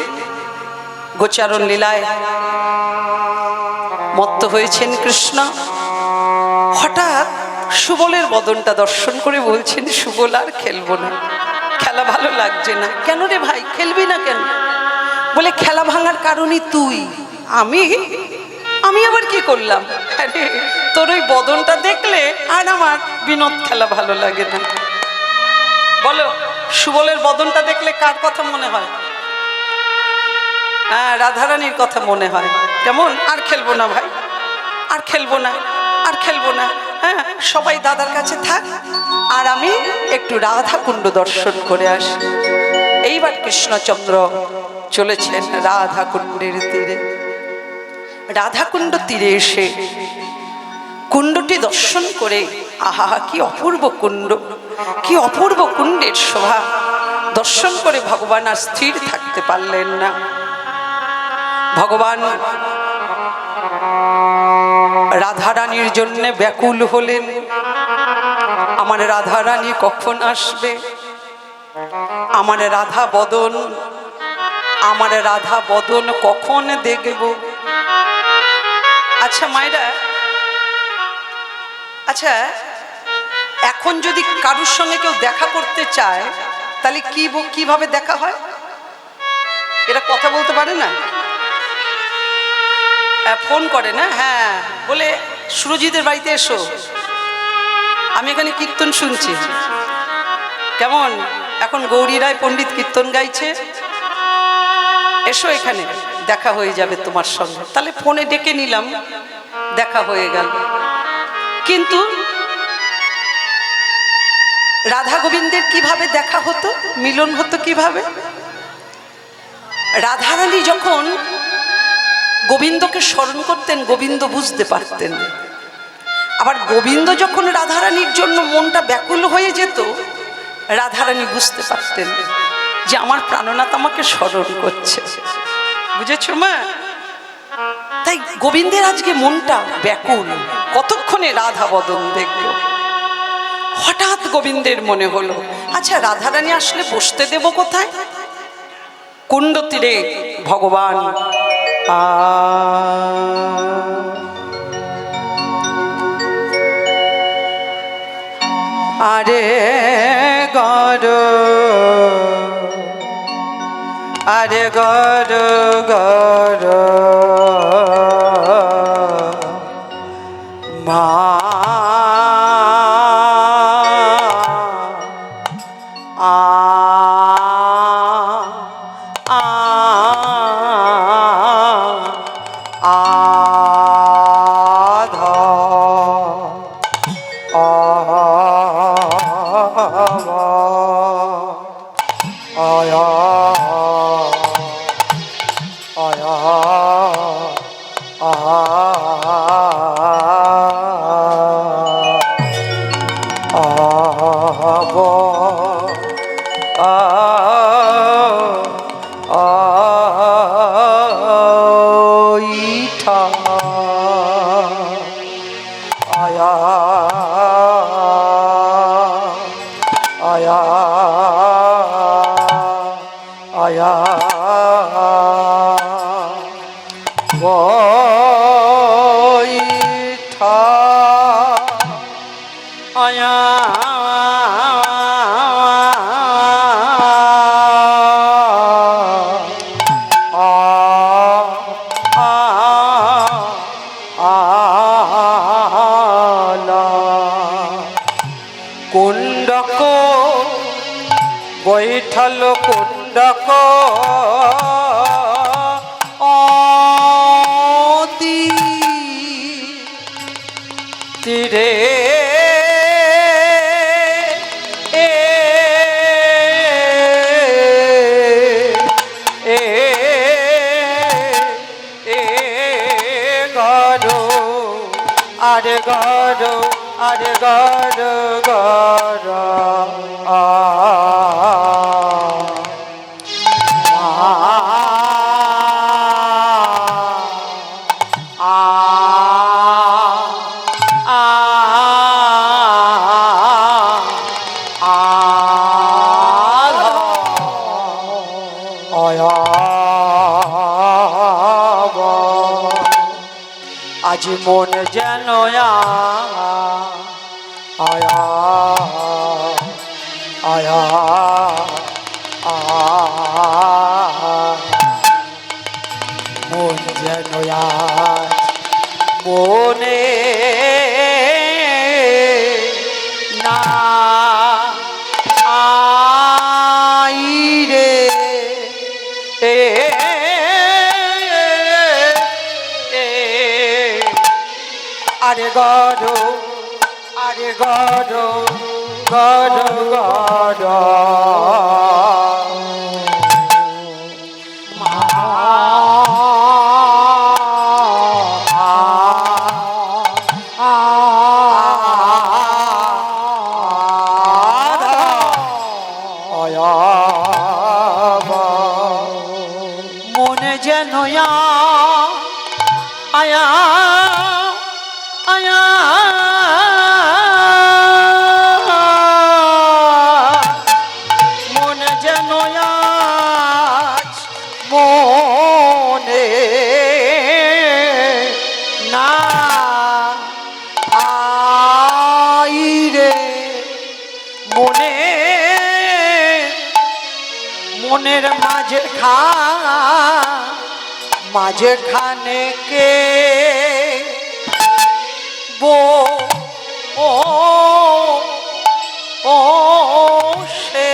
গোচারণ লীলায় মত্ত হয়েছেন কৃষ্ণ। হঠাৎ সুবলের বদনটা দর্শন করে বলছেন, সুবল আর খেলবো না, খেলা ভালো লাগছে না। কেন রে ভাই, খেলবি না কেন? বলে খেলা ভাঙার কারণই তুই। আমি আবার কি করলাম? আরে তোর ওই বদনটা দেখলে আর আমার বিনোদ খেলা ভালো লাগে না। বলো, সুবলের বদনটা দেখলে কার কথা মনে হয়? হ্যাঁ, রাধারানীর কথা মনে হয়। কেমন? আর খেলবো না ভাই, আর খেলবো না, আর খেলবো না। হ্যাঁ, সবাই দাদার কাছে থাক, আর আমি একটু রাধা কুণ্ড দর্শন করে আসি। এইবার কৃষ্ণচন্দ্র চলেছেন রাধা কুণ্ডের তীরে। রাধা কুণ্ড তীরে এসে কুণ্ডটি দর্শন করে, আহা কি অপূর্ব কুণ্ড, কি অপূর্ব কুণ্ডের শোভা দর্শন করে ভগবান আর স্থির থাকতে পারলেন না। ভগবান রাধারানীর জন্য ব্যাকুল হলেন। আমার রাধারানী কখন আসবে? আমার রাধা বদন, আমার রাধা বদন কখন দেখব? আচ্ছা মায়েরা, আচ্ছা এখন যদি কারুর সঙ্গে কেউ দেখা করতে চায়, তাহলে কিভাবে দেখা হয়? এরা কথা বলতে পারে না, ফোন করে না। হ্যাঁ, বলে সুরজিতের বাড়িতে এসো, আমি এখানে কীর্তন শুনছি। কেমন? এখন গৌরী রায় পণ্ডিত কীর্তন গাইছে, এসো এখানে, দেখা হয়ে যাবে তোমার সঙ্গে। তাহলে ফোনে ডেকে নিলাম, দেখা হয়ে গেল। কিন্তু রাধা গোবিন্দের কিভাবে দেখা হতো, মিলন হতো কিভাবে? রাধারানী যখন গোবিন্দকে স্মরণ করতেন, গোবিন্দ বুঝতে পারতেন। আবার গোবিন্দ যখন রাধারানীর জন্য মনটা ব্যাকুল হয়ে যেত, রাধারানী বুঝতে পারতেন যে আমার প্রাণনাথ আমাকে স্মরণ করছে। বুঝেছো মা? তাই গোবিন্দের আজকে মনটা ব্যাকুল, কতক্ষণে রাধা বদন দেখল। হঠাৎ গোবিন্দের মনে হলো, আচ্ছা রাধারানী আসলে বসতে দেব কোথায়? কুণ্ড তীরে ভগবান আরে গর, আরে গর গর মা আধা আয়া আয়া আব ইঠা আয়া আয়া আয়া বৈঠা আয়া কুণ্ডক বৈঠল কুণ্ডক অতি তীরে আরে গর আরে গর গর আ আজ মন যেন আয়া আয়া মন যেন মনে না আই রে আরে গড আরে গড গড গড মনে যেন আয়া আয়া মনে যেন মনে না আই রে মনে মনের মাঝখানে কে সে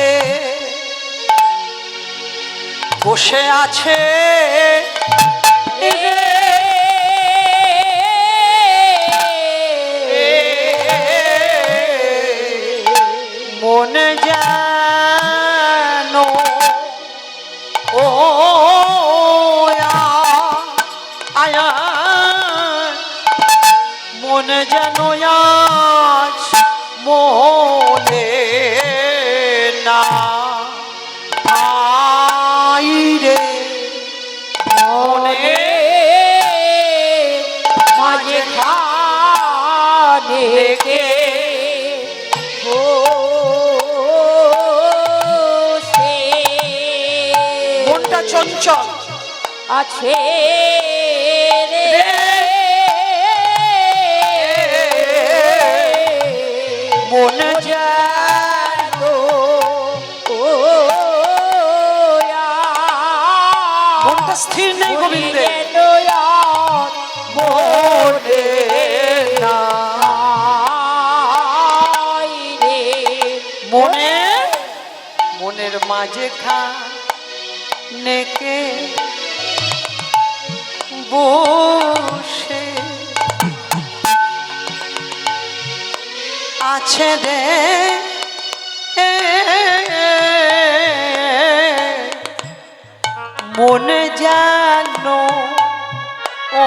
বসে আছে মনে যেন আয়া মনে যেন আজ মনে না আই রে মনে মাঝখানে কে মনটা চঞ্চল আছে মনে যেন মনটা স্থির নেই গোবিন্দে মনে না মনে মনের মাঝখানে কে বসে আছে রে মনে যেন ও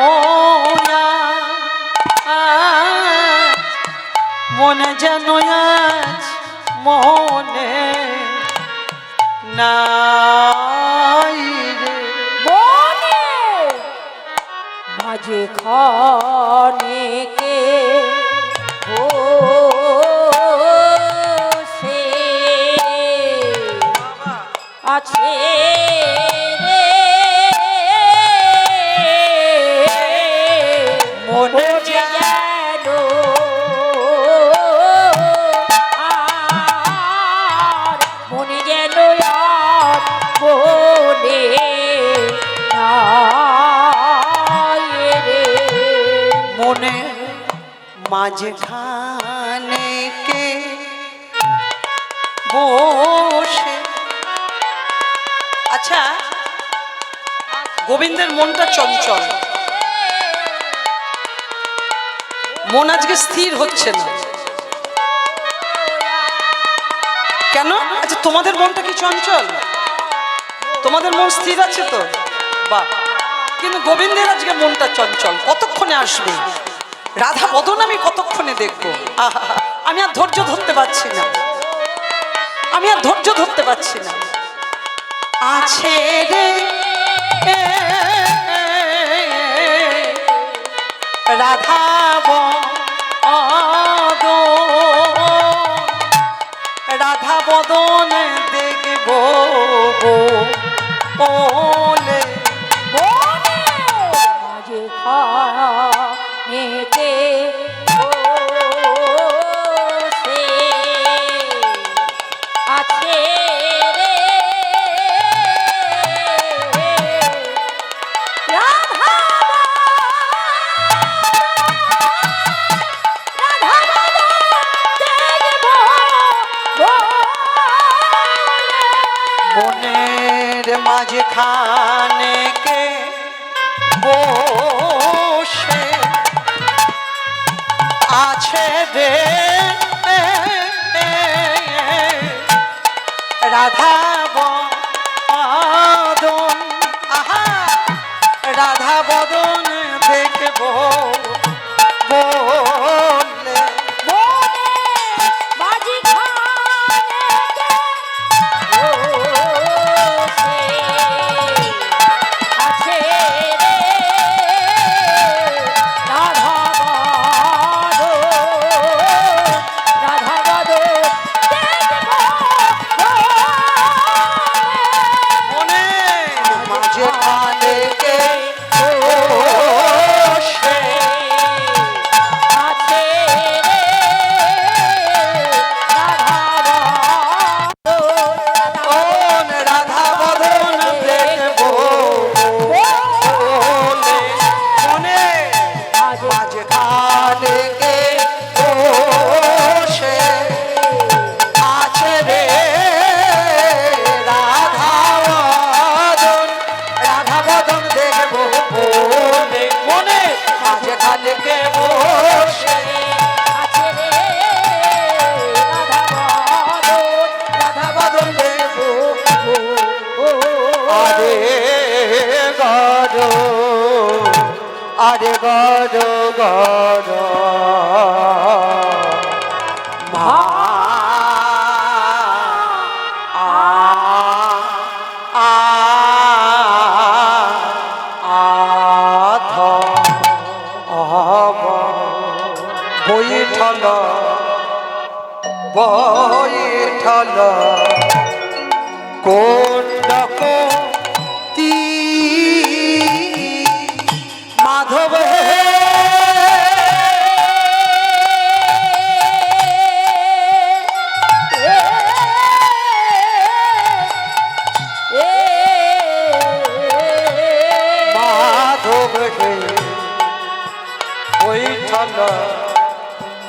না মনে যেন আজ মনে নাই রে মনে মাঝে খানেকে বসে আছে রে মনে যেন আর মনে যেন আর মনে নাই রে মনে মাঝখানে কে বসে আচ্ছা গোবিন্দের মনটা চঞ্চল মন আজকে স্থির হচ্ছে না কেন আচ্ছা তোমাদের মনটা কি চঞ্চল তোমাদের মন স্থির আছে তো বাহ কিন্তু গোবিন্দের আজকে মনটা চঞ্চল কতক্ষণে আসবে রাধা বদন আমি কতক্ষণে দেখবো আহা আমি আর ধৈর্য ধরতে পারছি না আমি আর ধৈর্য ধরতে পারছি না আছে রে রাধা রাধা বদন দেখব ওলে মাঝে খানেকে বসে আছে রে রাধা মনের মাঝখানে কে বসে আছে রে রাধা বদন আহা রাধা বদন দেখব বলে আরে গর গর মা আধ বৈঠল বৈঠল কোন্ডক মাধব মাধব হে বৈঠল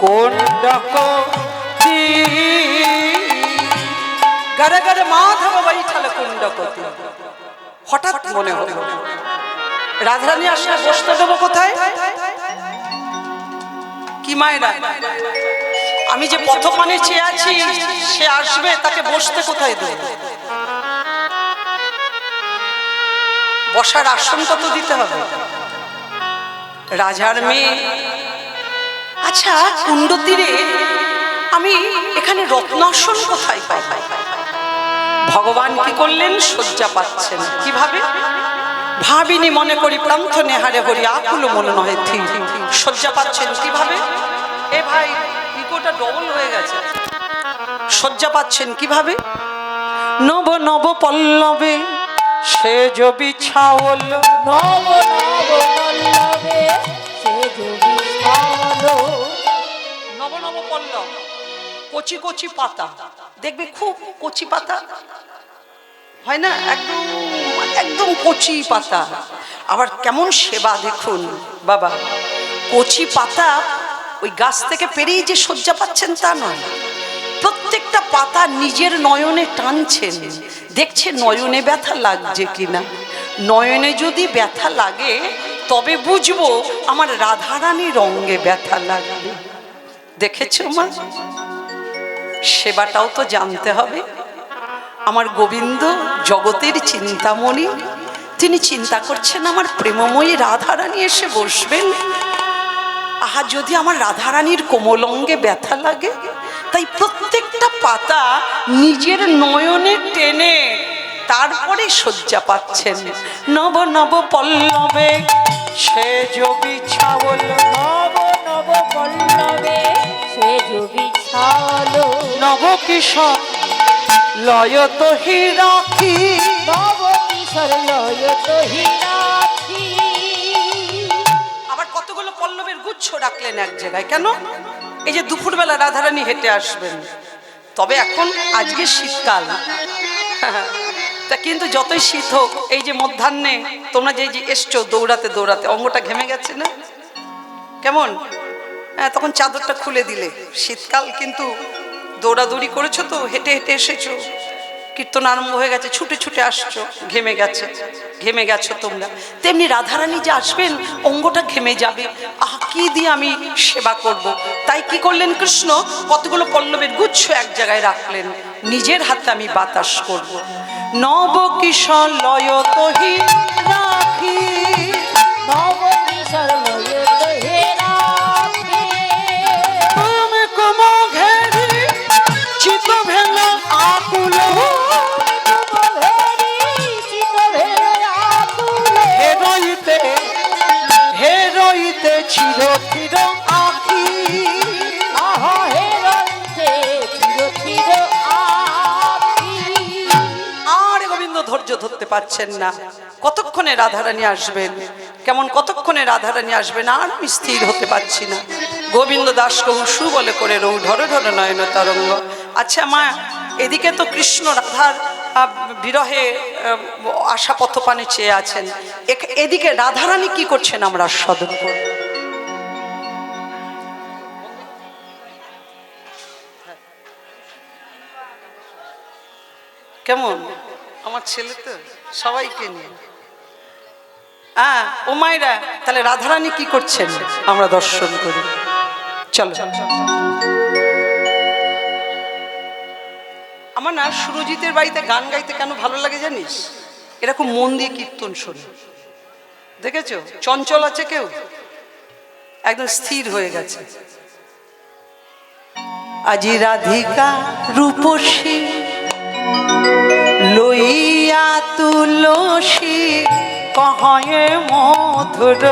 কোন্ডক গড়ে গড়ে মাধব বৈঠল কুণ্ডকতি হঠাৎ মনে হলো রাধারানী আসলে বসতে দেবো কোথায় কি মায়েরা আমি যে পথপানে চেয়ে আছি সে আসবে তাকে বসতে কোথায় দেব বসার আসনটা তো দিতে হবে। রাজার মেয়ে, আচ্ছা কুণ্ড তীরে আমি এখানে রত্নাসন কোথায় পাই? ভগবান কি করলেন? শয্যা পাচ্ছেন কিভাবে? ভাবিনি মনে করি প্রান্ত নেহারে হরি আকুল মনে নহে থির। শয্যা পাচ্ছেন কিভাবে? এ ভাই ইকোটা ডবল হয়ে গেছে। শয্যা পাচ্ছেন কিভাবে? নব নব পল্লবে সেজ বিছাওল, নব নব পল্লবে সেজ বিছাওল। নব নব পল্লব, কচি কচি পাতা, দেখবে খুব কচি পাতা হয় না, একদম একদম কচি পাতা। আবার কেমন সেবা দেখুন বাবা, কচি পাতা ওই গাছ থেকে পেরেই যে শয্যা পাচ্ছেন তা নয়, প্রত্যেকটা পাতা নিজের নয়নে টানছেন, দেখছে নয়নে ব্যথা লাগছে কিনা। নয়নে যদি ব্যথা লাগে তবে বুঝবো আমার রাধারানীর অঙ্গে ব্যথা লাগবে। দেখেছো মা, সেবাটাও তো জানতে হবে। আমার গোবিন্দ জগতের চিন্তামণি, তিনি চিন্তা করছেন আমার প্রেমময়ী রাধারানী এসে বসবেন। আহা, যদি আমার রাধারানীর কোমল অঙ্গে ব্যথা লাগে, তাই প্রত্যেকটা পাতা নিজের নয়নে টেনে তারপরে শয্যা পাচ্ছেন। নব নব পল্লবে সেজ বিছাওল, নব নব পল্লবে সেজ বিছাওল। নব কিশোর লয়ত হিরাখি, নব কিশোর লয়ত হিরাখি। আবার কতগুলো পল্লবের গুচ্ছ রাখলেন এক জায়গায়, কেন? এই যে দুপুরবেলা রাধারানী হেঁটে আসবেন, তবে এখন আজকে শীতকাল, তা কিন্তু যতই শীত হোক, এই যে মধ্যাহ্নে তোমরা যে এসছো দৌড়াতে দৌড়াতে, অঙ্গটা ঘেমে গেছে না কেমন? হ্যাঁ, তখন চাদরটা খুলে দিলে। শীতকাল কিন্তু দৌড়াদৌড়ি করেছো তো, হেঁটে হেঁটে এসেছো, কীর্তন আরম্ভ হয়ে গেছে, ছুটে ছুটে আসছো, ঘেমে গেছে, ঘেমে গেছো তোমরা। তেমনি রাধারানী যে আসবেন অঙ্গটা ঘেমে যাবে। আহ, কি দিয়ে আমি সেবা করব? তাই কি করলেন কৃষ্ণ? কতগুলো পল্লবের গুচ্ছ এক জায়গায় রাখলেন, নিজের হাতে আমি বাতাস করব। নব কিশোর লয়ত হিরাখি, নব কিশোর লয়ত হিরাখি। তুমি কুম ঘেরি চিত ভেল আকুল, হেরইতে হেরইতে চির চির আখি। আহা হেরইতে চির চির আখি। আর গোবিন্দ ধৈর্য ধরতে পারছেন না, কতক্ষণে রাধারানী আসবেন, কেমন কতক্ষণে রাধারানী আসবেন, আর আমি স্থির হতে পারছি না। গোবিন্দ দাস কহু সু বলে করে রৌ ধরে ধরে নয়ন তরঙ্গ। আচ্ছা মা, এদিকে তো কৃষ্ণ রাধার বিরহে আশা পথপানে চেয়ে আছেন, এদিকে রাধারানী কি করছেন আমরা সদন করি। কেমন আমার ছেলে তো সবাইকে নিয়ে। হ্যাঁ ও মায়েরা, তাহলে রাধারানী কি করছেন আমরা দর্শন করি, চলো। আমার না সুরজিতের বাড়িতে গান গাইতে কেন ভালো লাগে জানিস? এরকম মন দিয়ে কীর্তন শোনে, দেখেছো? চঞ্চল আছে কেউ, একদম স্থির হয়ে গেছে। আজি রাধিকা রূপসী লইয়া তুলসী কহয়ে মধুর